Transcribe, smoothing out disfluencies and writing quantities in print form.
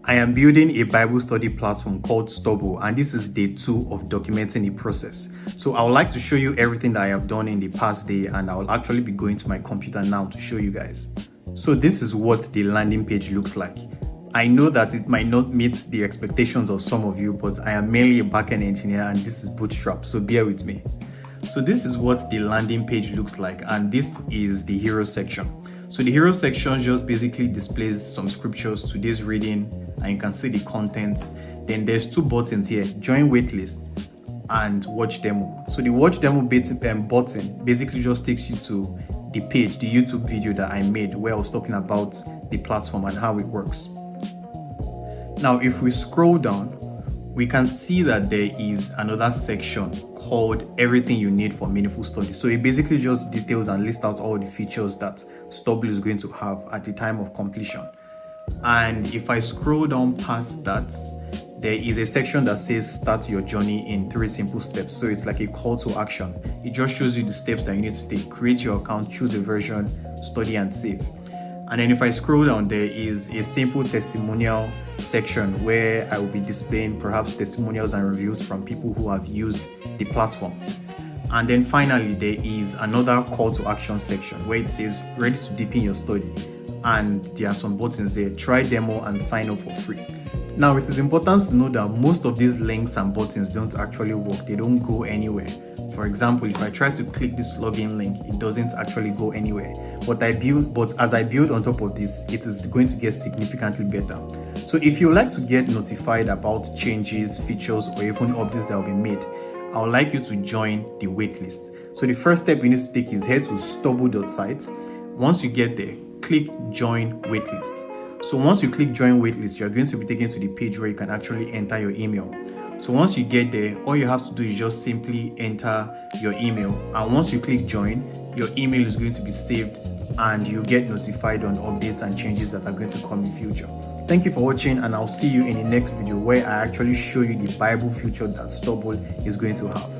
I am building a Bible study platform called Stuble, and this is day 2 of documenting the process. So I would like to show you everything that I have done in the past day, and I will actually be going to my computer now to show you guys. So this is what the landing page looks like. I know that it might not meet the expectations of some of you, but I am mainly a backend engineer and this is bootstrap, so bear with me. So this is what the landing page looks like, and this is the hero section. So the hero section just basically displays some scriptures, today's reading, and you can see the contents. Then there's 2 buttons here, join waitlist and watch demo. So the watch demo button basically just takes you to the page, the YouTube video that I made where I was talking about the platform and how it works. Now if we scroll down, we can see that there is another section called everything you need for meaningful study. So it basically just details and lists out all the features that Stuble is going to have at the time of completion. And if I scroll down past that, there is a section that says start your journey in 3 simple steps. So it's like a call to action. It just shows you the steps that you need to take. Create your account, choose a version, study and save. And then if I scroll down, there is a simple testimonial section where I will be displaying perhaps testimonials and reviews from people who have used the platform. And then finally, there is another call to action section where it says ready to deepen your study. And there are some buttons there, try demo and sign up for free. Now, it is important to know that most of these links and buttons don't actually work. They don't go anywhere. For example, if I try to click this login link, it doesn't actually go anywhere. But as I build on top of this, it is going to get significantly better. So if you would like to get notified about changes, features, or even updates that will be made, I would like you to join the waitlist. So the first step you need to take is head to stubble.site. Once you get there, click join waitlist. So once you click join waitlist, you're going to be taken to the page where you can actually enter your email. So once you get there, all you have to do is just simply enter your email. And once you click join, your email is going to be saved and you get notified on updates and changes that are going to come in future. Thank you for watching, and I'll see you in the next video where I actually show you the Bible feature that Stuble is going to have.